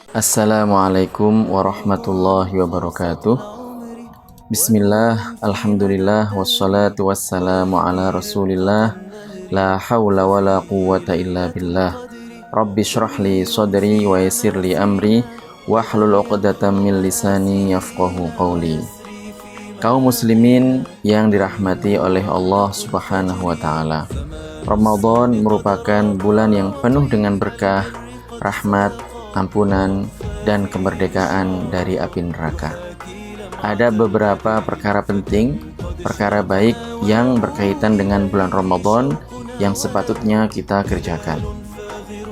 Assalamualaikum warahmatullahi wabarakatuh. Bismillah, alhamdulillah, wassalatu wassalamu ala rasulillah. La hawla wa la quwwata illa billah. Rabbi syrah li sadri wa yassir li amri wahlul 'uqdatam min lisani yafqahu qawli. Kaum muslimin yang dirahmati oleh Allah Subhanahu wa taala. Ramadan merupakan bulan yang penuh dengan berkah, rahmat, ampunan, dan kemerdekaan dari api neraka. Ada beberapa perkara penting, perkara baik yang berkaitan dengan bulan Ramadan yang sepatutnya kita kerjakan.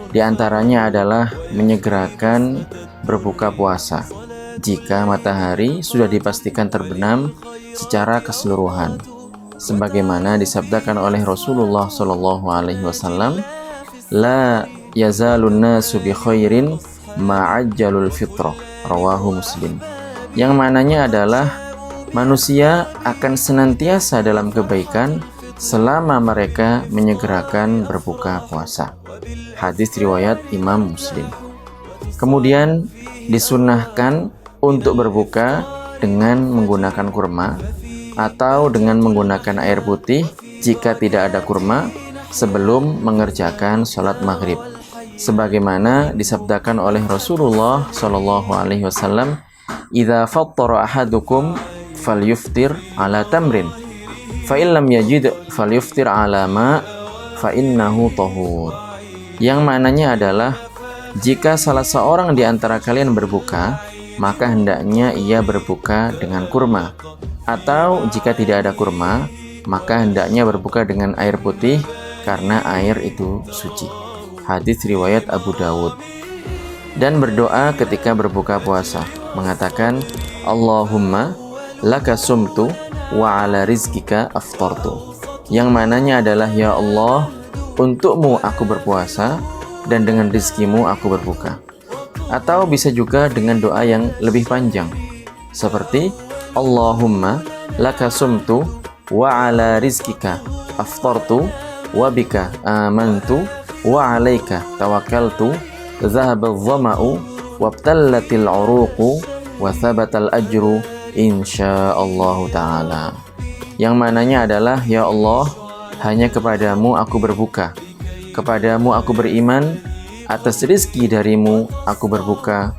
Di antaranya adalah menyegerakan berbuka puasa jika matahari sudah dipastikan terbenam secara keseluruhan, sebagaimana disabdakan oleh Rasulullah SAW, la yazalun nasu bi khairin ma'ajjalul fitrah, rawahu Muslim. Yang mananya adalah manusia akan senantiasa dalam kebaikan selama mereka menyegerakan berbuka puasa. Hadis riwayat Imam Muslim. Kemudian disunnahkan untuk berbuka dengan menggunakan kurma atau dengan menggunakan air putih jika tidak ada kurma sebelum mengerjakan sholat maghrib, sebagaimana disabdakan oleh Rasulullah SAW, "Idza fattara ahadukum falyuftir ala tamrin, fa in lam yajid falyuftir ala ma, fa innahu tahur." Yang mananya adalah jika salah seorang di antara kalian berbuka, maka hendaknya ia berbuka dengan kurma, atau jika tidak ada kurma, maka hendaknya berbuka dengan air putih karena air itu suci. Hadis riwayat Abu Dawud. Dan berdoa ketika berbuka puasa, mengatakan, Allahumma laka sumtu wa ala rizkika aftartu. Yang mananya adalah, ya Allah, untukmu aku berpuasa dan dengan rizkimu aku berbuka. Atau bisa juga dengan doa yang lebih panjang, seperti Allahumma laka sumtu wa ala rizkika aftartu wa bika amantu wa alaika tawakkaltu zahabal dhama'u wabtallatil uruqu wa thabatal ajru insyaallah ta'ala. Yang mananya adalah, ya Allah, hanya kepadamu aku berbuka, kepadamu aku beriman, atas rizki darimu aku berbuka,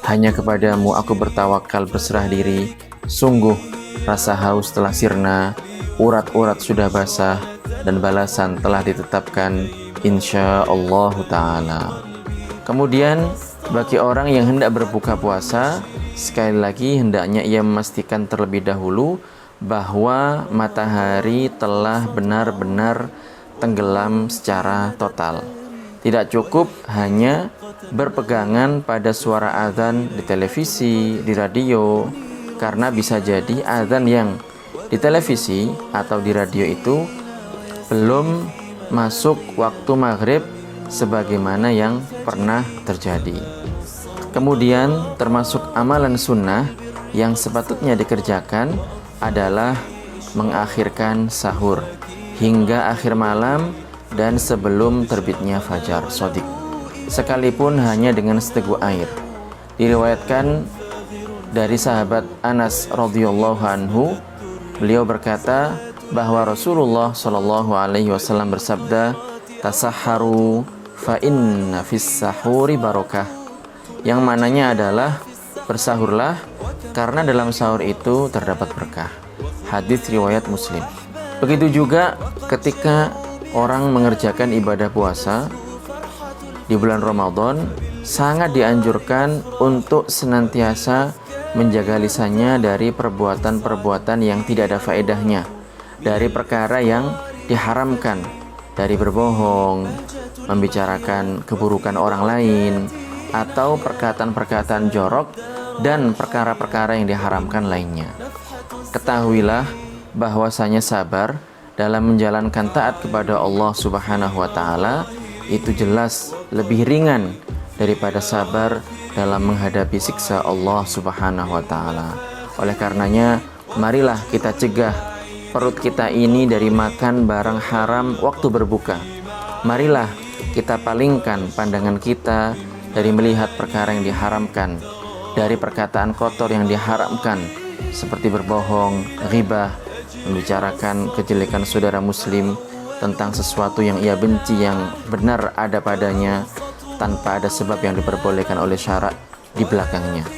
hanya kepadamu aku bertawakal berserah diri. Sungguh rasa haus telah sirna, urat-urat sudah basah, dan balasan telah ditetapkan insyaallah ta'ala. Kemudian bagi orang yang hendak berbuka puasa, sekali lagi hendaknya ia memastikan terlebih dahulu bahwa matahari telah benar-benar tenggelam secara total. Tidak cukup hanya berpegangan pada suara azan di televisi, di radio, karena bisa jadi azan yang di televisi atau di radio itu belum masuk waktu maghrib sebagaimana yang pernah terjadi. Kemudian termasuk amalan sunnah yang sepatutnya dikerjakan adalah mengakhirkan sahur hingga akhir malam dan sebelum terbitnya fajar shadiq, sekalipun hanya dengan seteguk air. Diriwayatkan dari sahabat Anas radhiyallahu anhu, beliau berkata bahwa Rasulullah SAW bersabda, tasahharu fa inna fis sahuri barakah. Yang mananya adalah bersahurlah karena dalam sahur itu terdapat berkah. Hadis riwayat Muslim. Begitu juga ketika orang mengerjakan ibadah puasa di bulan Ramadan, sangat dianjurkan untuk senantiasa menjaga lisannya dari perbuatan-perbuatan yang tidak ada faedahnya, dari perkara yang diharamkan, dari berbohong, membicarakan keburukan orang lain, atau perkataan-perkataan jorok dan perkara-perkara yang diharamkan lainnya. Ketahuilah bahwasanya sabar dalam menjalankan taat kepada Allah Subhanahu wa taala itu jelas lebih ringan daripada sabar dalam menghadapi siksa Allah Subhanahu wa taala. Oleh karenanya, marilah kita cegah perut kita ini dari makan barang haram waktu berbuka. Marilah kita palingkan pandangan kita dari melihat perkara yang diharamkan, dari perkataan kotor yang diharamkan, seperti berbohong, ghibah, membicarakan kejelekan saudara muslim, tentang sesuatu yang ia benci yang benar ada padanya, tanpa ada sebab yang diperbolehkan oleh syarak di belakangnya.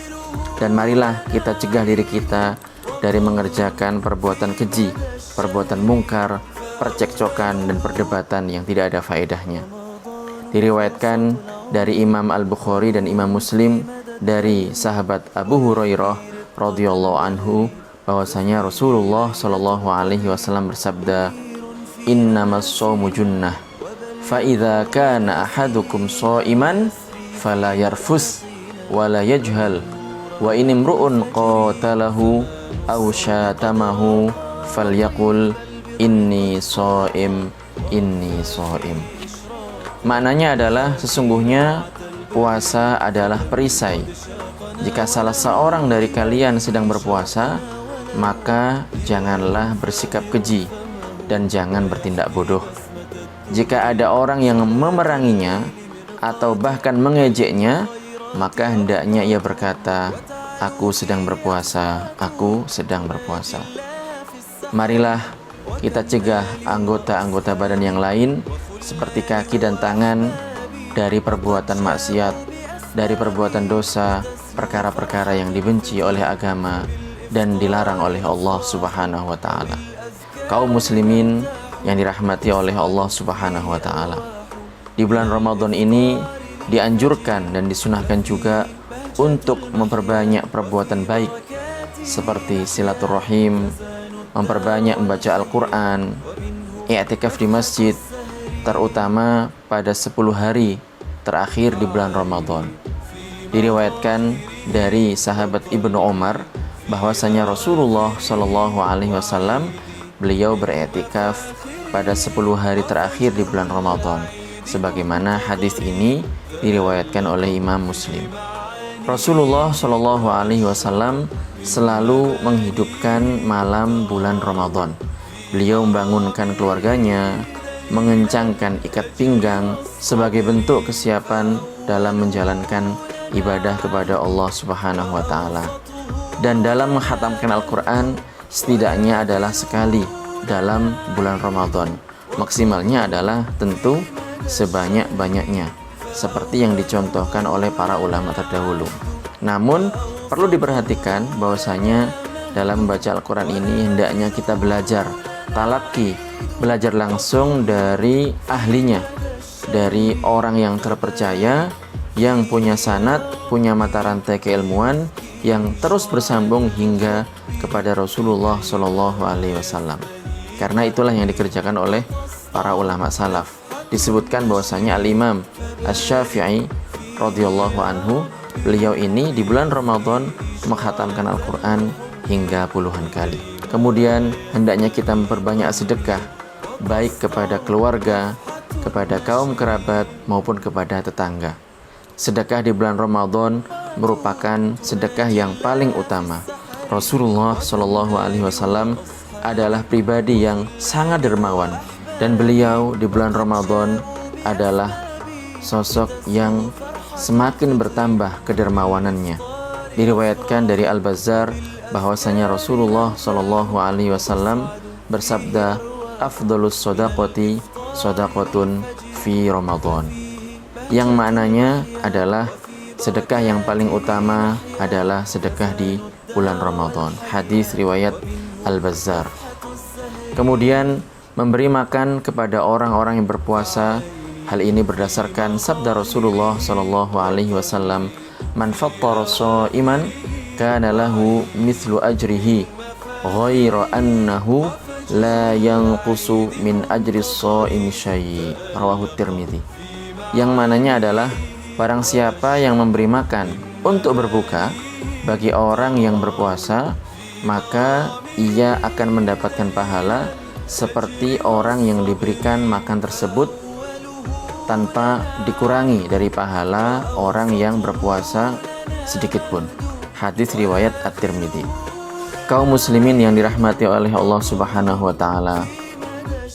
Dan marilah kita cegah diri kita dari mengerjakan perbuatan keji, perbuatan mungkar, percekcokan, dan perdebatan yang tidak ada faedahnya. Diriwayatkan dari Imam Al-Bukhari dan Imam Muslim dari sahabat Abu Hurairah radhiyallahu anhu bahwasanya Rasulullah shallallahu alaihi wasallam bersabda, "Innamas shaumu junnah, fa idza kana ahadukum shaiman fala yarfus wala yajhal, wa in imru'un qatalahu aw syatamahu falyaqul inni shaim, inni shaim." Maknanya adalah sesungguhnya puasa adalah perisai. Jika salah seorang dari kalian sedang berpuasa, maka janganlah bersikap keji dan jangan bertindak bodoh. Jika ada orang yang memeranginya atau bahkan mengejeknya, maka hendaknya ia berkata, "Aku sedang berpuasa, aku sedang berpuasa." Marilah kita cegah anggota-anggota badan yang lain seperti kaki dan tangan dari perbuatan maksiat, dari perbuatan dosa, perkara-perkara yang dibenci oleh agama dan dilarang oleh Allah Subhanahu wa taala. Kaum muslimin yang dirahmati oleh Allah Subhanahu wa taala. Di bulan Ramadan ini dianjurkan dan disunahkan juga untuk memperbanyak perbuatan baik seperti silaturahim, memperbanyak membaca Al-Qur'an, i'tikaf di masjid, terutama pada 10 hari terakhir di bulan Ramadan. Diriwayatkan dari sahabat Ibnu Umar bahwasanya Rasulullah Shallallahu alaihi wasallam beliau beriktikaf pada 10 hari terakhir di bulan Ramadan, sebagaimana hadis ini diriwayatkan oleh Imam Muslim. Rasulullah Shallallahu alaihi wasallam selalu menghidupkan malam bulan Ramadan. Beliau membangunkan keluarganya, mengencangkan ikat pinggang sebagai bentuk kesiapan dalam menjalankan ibadah kepada Allah Subhanahu wa taala. Dan dalam menghatamkan Al-Qur'an setidaknya adalah sekali dalam bulan Ramadan. Maksimalnya adalah tentu sebanyak-banyaknya seperti yang dicontohkan oleh para ulama terdahulu. Namun perlu diperhatikan bahwasanya dalam membaca Al-Qur'an ini hendaknya kita belajar talaqi, belajar langsung dari ahlinya, dari orang yang terpercaya, yang punya sanad, punya mata rantai keilmuan yang terus bersambung hingga kepada Rasulullah Shallallahu alaihi wasallam. Karena itulah yang dikerjakan oleh para ulama salaf. Disebutkan bahwasanya Al-Imam Asy-Syafi'i radhiyallahu anhu, beliau ini di bulan Ramadan menghatamkan Al-Qur'an hingga puluhan kali. Kemudian hendaknya kita memperbanyak sedekah, baik kepada keluarga, kepada kaum kerabat, maupun kepada tetangga. Sedekah di bulan Ramadan merupakan sedekah yang paling utama. Rasulullah Shallallahu alaihi wasallam adalah pribadi yang sangat dermawan, dan beliau di bulan Ramadan adalah sosok yang semakin bertambah kedermawanannya. Diriwayatkan dari Al-Bazzar bahwasanya Rasulullah Shallallahu alaihi wasallam bersabda, "Afdhalus shadaqati shadaqatun fi Ramadan." Yang maknanya adalah sedekah yang paling utama adalah sedekah di bulan Ramadan. Hadis riwayat Al-Bazzar. Kemudian memberi makan kepada orang-orang yang berpuasa. Hal ini berdasarkan sabda Rasulullah Shallallahu alaihi wasallam, "Man fattara sha'iman kana lahu mithlu ajrihi ghaira annahu la yanqusu min ajri shaimi syai'." Rawahu Tirmidzi. Yang mananya adalah barang siapa yang memberi makan untuk berbuka bagi orang yang berpuasa, maka ia akan mendapatkan pahala seperti orang yang diberikan makan tersebut tanpa dikurangi dari pahala orang yang berpuasa sedikit pun. Hadis riwayat At-Tirmidzi. Kaum muslimin yang dirahmati oleh Allah Subhanahu wa taala,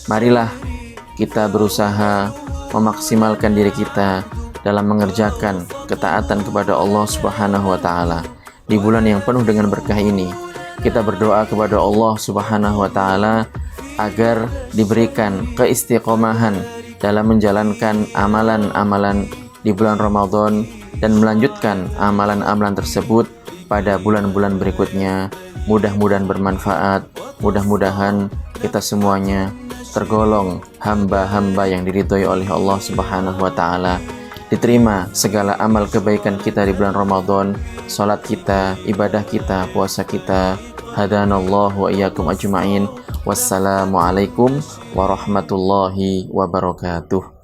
marilah kita berusaha memaksimalkan diri kita dalam mengerjakan ketaatan kepada Allah Subhanahu wa taala. Di bulan yang penuh dengan berkah ini, kita berdoa kepada Allah Subhanahu wa taala agar diberikan keistiqomahan dalam menjalankan amalan-amalan di bulan Ramadan dan melanjutkan amalan-amalan tersebut pada bulan-bulan berikutnya. Mudah-mudahan bermanfaat, mudah-mudahan kita semuanya tergolong hamba-hamba yang diridhoi oleh Allah Subhanahu wa taala. Diterima segala amal kebaikan kita di bulan Ramadan, salat kita, ibadah kita, puasa kita. Hadanallahu wa iyyakum ajma'in. Wassalamualaikum warahmatullahi wabarakatuh.